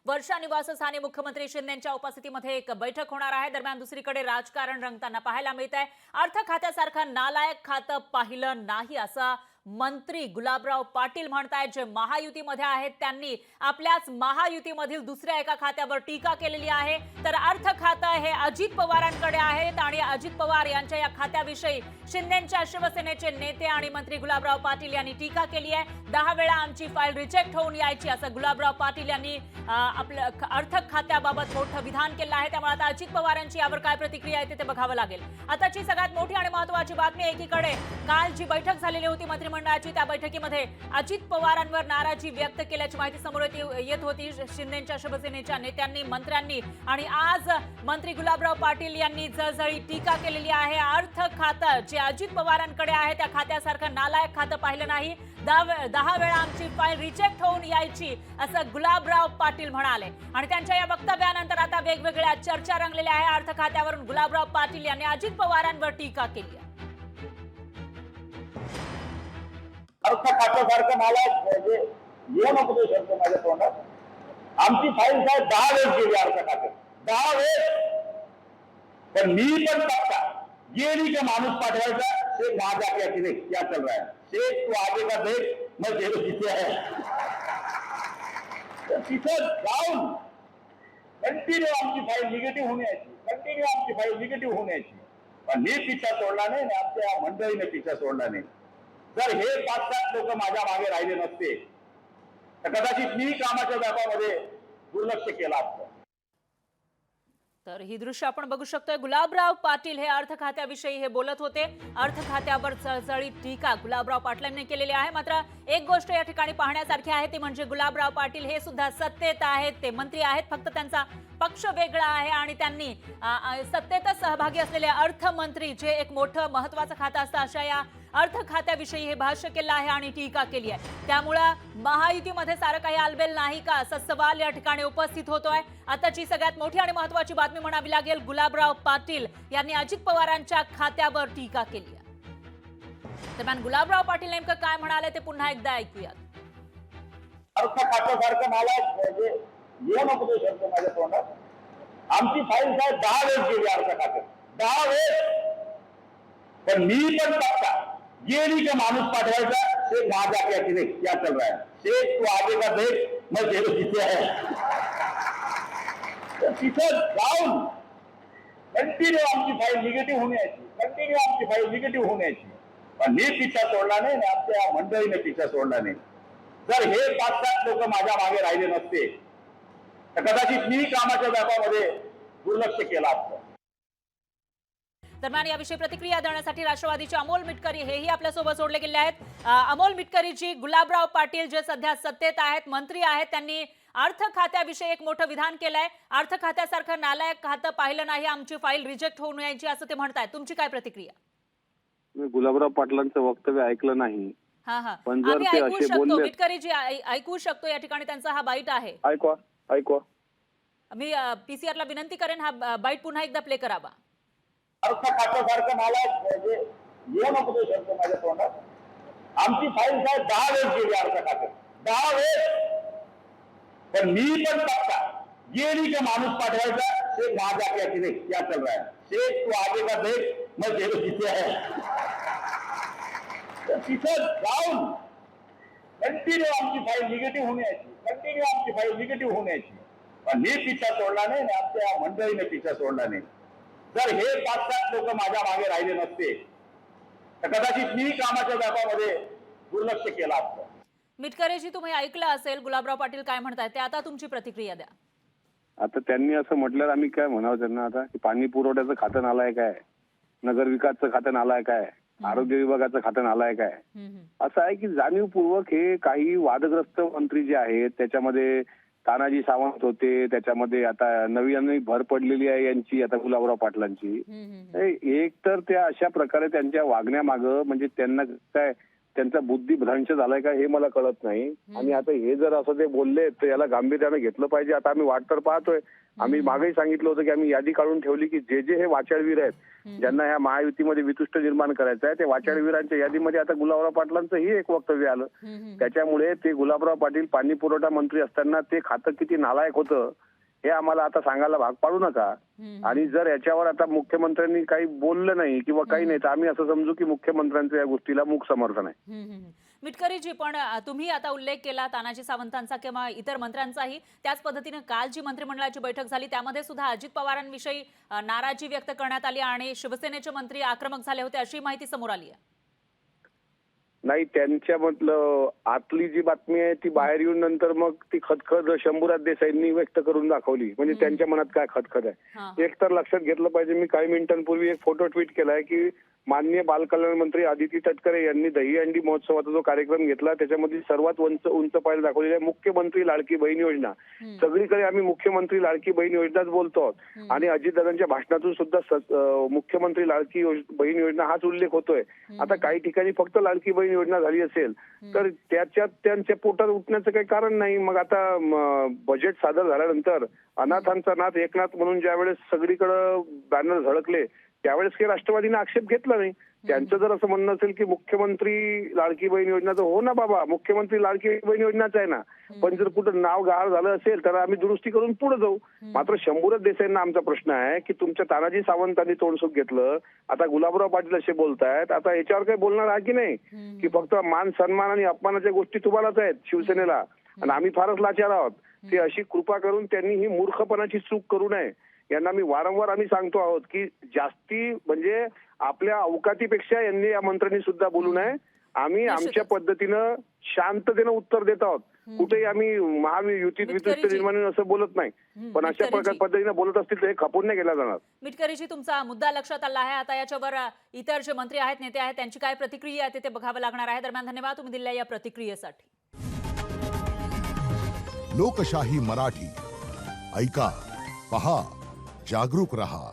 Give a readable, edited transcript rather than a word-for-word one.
वर्षा निवासस्थानी मुख्यमंत्री शिंदेंच्या उपस्थितीमध्ये एक बैठक होणार आहे। दरम्यान दुसरीकडे राजकारण रंगताना पाहायला मिळत आहे। अर्थ खात्यासारखं नालायक खातं पाहिलं नाही असं मंत्री गुलाबराव पाटील म्हणतायत। जे महायुतीमध्ये आहेत त्यांनी आपल्याच महायुतीमधील दुसऱ्या एका खात्यावर टीका केलेली आहे। तर अर्थ खातं हे अजित पवारांकडे आहेत आणि अजित पवार यांच्या या खात्याविषयी शिंदेंच्या शिवसेनेचे नेते आणि मंत्री गुलाबराव पाटील यांनी टीका केली आहे। 10 वेळा आमची फाईल रिजेक्ट होऊन यायची असं गुलाबराव पाटील यांनी आपल्या अर्थ खात्याबाबत मोठं विधान केलं आहे। त्यामुळे आता अजित पवारांची यावर काय प्रतिक्रिया आहे ते बघावं लागेल। आताची सगळ्यात मोठी आणि महत्त्वाची बातमी, एकीकडे काल जी बैठक झालेली होती मंत्रिमंडळाची, त्या बैठकीमध्ये अजित पवारांवर नाराजी व्यक्त केल्याची माहिती समोर येत होती शिंदेंच्या शिवसेनेच्या नेत्यांनी, मंत्र्यांनी, आणि आज मंत्री गुलाबराव पाटील यांनी जळजळी टीका केलेली आहे। अर्थ खातं जे अजित पवारांकडे आहे त्या खात्यासारखं नालायक खातं पाहिलं नाही। 10 वेळा आमची फाईल रिजेक्ट होऊन यायची असं गुलाबराव पाटील म्हणाले। आणि त्यांच्या या वक्तव्यानंतर आता वेगवेगळ्या चर्चा रंगलेल्या आहे। अर्थ खात्यावरून गुलाबराव पाटील यांनी अजित पवारांवर टीका केली आहे। अर्थ खात्यासारखं नालायक म्हणजे ये नको तो शब्द माझ्या तोंडात। आमची फाईल साहेब 10 वेळेस गेली अर्थ खात्यात, 10 वेळेस। पण मी पण पक्का ये नहीं का माणूस पाठवायचा, शेख वहां जाके अकेले क्या चल रहा है, शेख तू आगे का देख, मैं जेल जिथे है तिथं जाऊन कंटिन्यू आमची फाईल निगेटिव्ह होऊन यायची, कंटिन्यू आमची फाईल निगेटिव्ह होऊन यायची। पण मी पिछा सोडला नाही आणि आमच्या मंडळीने पिछा सोडला नाही। जर हे 5-7 लोक माझ्या मागे राहिले नसते तर कदाचित मी कामाच्या व्यापामध्ये दुर्लक्ष केलं असतं। तर ही दृश्य आपण बघू शकतोय। गुलाबराव पाटील हे अर्थ खात्याविषयी हे बोलत होते। अर्थ खात्यावर जळजळी टीका गुलाबराव पाटलांनी केलेली आहे। मात्र एक गोष्ट या ठिकाणी पाहण्यासारखी आहे ती म्हणजे गुलाबराव पाटील हे सुद्धा सत्तेत आहेत, ते मंत्री आहेत, फक्त त्यांचा पक्ष वेगळा आहे आणि त्यांनी सत्तेतच सहभागी असलेले अर्थमंत्री जे एक मोठं महत्त्वाचं खातं असतं अशा या अर्थ खात्याविषयी हे भाष्य केलं आहे आणि टीका केली आहे। त्यामुळे महायुतीमध्ये सारं काही आलबेल नाही का असा सवाल या ठिकाणी उपस्थित होतोय। आताची सगळ्यात मोठी आणि महत्त्वाची बातमी म्हणावी लागेल, गुलाबराव पाटील यांनी अजित पवारांच्या खात्यावर टीका केली आहे। दरम्यान गुलाबराव पाटील नेमकं काय म्हणाले ते पुन्हा एकदा ऐकूयात। अर्थ खात्यासारखं नालायक म्हणजे ये नको तो शब्द माझ्या तोंडात। आमची फाईल साहेब 10 वेळेस गेली अर्थ खात्यात, 10 वेळेस। पण मी पण पक्का ये नहीं का माणूस पाठवायचा, शेख वहां जाके अकेले क्या चल रहा है, शेख तू आगे का देख, मैं जेल जिथे है तिथं जाऊन कंटिन्यू आमची फाईल निगेटिव्ह होऊन यायची, कंटिन्यू आमची फाईल निगेटिव्ह होऊन यायची। पण मी पिछा सोडला नाही आणि आमच्या मंडळीने पिछा सोडला नाही। जर हे 5-7 लोक माझ्या मागे राहिले नसते तर कदाचित मी कामाच्या व्यापामध्ये दुर्लक्ष केलं असतं। दरम्यान याविषयी प्रतिक्रिया देण्यासाठी राष्ट्रवादीचे अमोल मिटकरी हेही आपल्यासोबत जोडले गेले आहेत। अमोल मिटकरीजी, गुलाबराव पाटील जे सध्या सत्तेत आहेत, मंत्री आहेत, त्यांनी अर्थ खात्याविषयी एक मोठं विधान केलंय। अर्थ खात्यासारखं नालायक खातं पाहिलं नाही, आमची फाईल रिजेक्ट होऊन यायची असं ते म्हणतायत। तुमची काय प्रतिक्रिया? मी गुलाबराव पाटलांचं वक्तव्य ऐकलं नाही। पण जर ते असे बोलले, मिटकरीजी ऐकू शकतो, या ठिकाणी त्यांचा हा बाईट आहे। ऐकवा। मी पीसीआर ला विनंती करेन हा बाईट पुन्हा एकदा प्ले करावा। अर्थ खात्यासारखं नालायक म्हणजे ये नको तो शब्द माझ्या तोंडात। आमची फाईल साहेब 10 वेळेस गेली अर्थ खात्यात, 10 वेळेस। पण मी पण पक्का ये नहीं का माणूस पाठवायचा, शेख वहां जाके अकेले क्या चल रहा है, शेख तू आगे का देख, मैं जेल जिथे है तिथं जाऊन कंटिन्यू आमची फाईल निगेटिव्ह होऊन यायची, कंटिन्यू आमची फाईल निगेटिव्ह होऊन यायची। पण मी पिछा सोडला नाही आणि आमच्या मंडळीने पिछा सोडला नाही। जर हे 5-7 लोक माझ्या मागे राहिले नसते तर कदाचित मी कामाच्या व्यापामध्ये दुर्लक्ष केलं असतं। मिटकरीजी, तुम्ही ऐकलं असेल गुलाबराव पाटील काय म्हणतायत ते, आता तुमची प्रतिक्रिया द्या। आता त्यांनी असं म्हटल्यावर आम्ही काय म्हणावं त्यांना? आता पाणी पुरवठ्याचं खातं नालायक आहे, नगर विकासचं खातं नालायक आहे, आरोग्य विभागाचं खातं नालायक आहे। असं आहे की जाणीवपूर्वक हे काही वादग्रस्त मंत्री जे आहेत त्याच्यामध्ये तानाजी सावंत होते, त्याच्यामध्ये आता नवीन भर पडलेली आहे यांची, आता गुलाबराव पाटलांची। एक तर त्या अशा प्रकारे त्यांच्या वागण्यामागं म्हणजे त्यांना काय त्यांचा बुद्धिभ्रंश झालाय का हे मला कळत नाही. आणि आता हे जर असं ते बोलले तर याला गांभीर्याने घेतलं पाहिजे. आता आम्ही वाट तर पाहतोय. आम्ही मागेही सांगितलं होतं की आम्ही यादी काढून ठेवली की जे जे हे वाचाळवीर आहेत ज्यांना ह्या महायुतीमध्ये वितुष्ट निर्माण करायचं आहे, ते वाचाळवीरांच्या यादीमध्ये आता गुलाबराव पाटलांचंही एक वक्तव्य आलं. त्याच्यामुळे ते गुलाबराव पाटील पाणी पुरवठा मंत्री असताना ते खातं किती नालायक होतं हे आम्हाला आता सांगायला भाग पाडू नका. आणि जर याच्यावर आता मुख्यमंत्र्यांनी काही बोललं नाही किंवा काही नाही तर आम्ही असं समजू की मुख्यमंत्र्यांचं या गोष्टीला मूक समर्थन आहे. मिटकरीजी, पण तुम्ही आता उल्लेख केला तानाजी सावंतांचा किंवा इतर मंत्र्यांचाही. त्याच पद्धतीने काल जी मंत्रिमंडळाची बैठक झाली त्यामध्ये सुद्धा अजित पवारांविषयी नाराजी व्यक्त करण्यात आली आणि शिवसेनेचे मंत्री आक्रमक झाले होते अशी माहिती समोर आली आहे. नाही, त्यांच्यामधलं आतली जी बातमी आहे ती बाहेर येऊन नंतर मग ती खदखद शंभूराज देसाईंनी व्यक्त करून दाखवली. म्हणजे त्यांच्या मनात काय खदखद आहे. एक तर लक्षात घेतलं पाहिजे, मी काही मिनिटांपूर्वी एक फोटो ट्विट केलाय की माननीय बालकल्याण मंत्री आदिती तटकरे यांनी दहीहंडी महोत्सवाचा जो कार्यक्रम घेतला त्याच्यामध्ये सर्वात उंच पायरी दाखवलेली आहे मुख्यमंत्री लाडकी बहीण योजना. सगळीकडे आम्ही मुख्यमंत्री लाडकी बहीण योजनाच बोलतो आहोत आणि अजितदादांच्या भाषणातून सुद्धा मुख्यमंत्री लाडकी बहीण योजना हाच उल्लेख होतोय. आता काही ठिकाणी फक्त लाडकी बहीण योजना झाली असेल तर त्याच्यात त्यांच्या पोटात उठण्याचं काही कारण नाही. मग आता बजेट सादर झाल्यानंतर अनाथांचा नाथ एकनाथ म्हणून ज्यावेळेस सगळीकडे बॅनर झळकले त्यावेळेस काही राष्ट्रवादीने आक्षेप घेतला नाही. त्यांचं जर असं म्हणणं असेल की मुख्यमंत्री लाडकी बहीण योजना तर हो ना बाबा, मुख्यमंत्री लाडकी बहीण योजनाच आहे ना, पण जर कुठं नाव गहाळ झालं असेल तर आम्ही दुरुस्ती करून पुढे जाऊ. मात्र शंभूराज देसाईंना आमचा प्रश्न आहे की तुमच्या तानाजी सावंतांनी तोंडसुख घेतलं, आता गुलाबराव पाटील असे बोलतायत, आता याच्यावर काही बोलणार आहे की नाही की फक्त मान सन्मान आणि अपमानाच्या गोष्टी तुम्हालाच आहेत शिवसेनेला आणि आम्ही फारच लाचार आहोत. ती अशी कृपा करून त्यांनी ही मूर्खपणाची चूक करू नये. यांना मी वारंवार आम्ही सांगतो आहोत की जास्ती म्हणजे आपल्या अवकातीपेक्षा यांनी या मंत्र्यांनी सुद्धा बोलू नये. आम्ही आमच्या पद्धतीनं शांततेनं उत्तर देत आहोत. कुठेही आम्ही महायुतीत वितुष्ट निर्माण असं बोलत नाही, पण अशा प्रकार पद्धतीने बोलत असतील तर हे खपून नाही केला जाणार. मिटकरीजी, तुमचा मुद्दा लक्षात आला आहे. आता याच्यावर इतर जे मंत्री आहेत नेते आहेत त्यांची काय प्रतिक्रिया आहे ते बघावं लागणार आहे. दरम्यान धन्यवाद तुम्ही दिलेल्या या प्रतिक्रियेसाठी. लोकशाही मराठी ऐका, पहा, जागरूक रहा.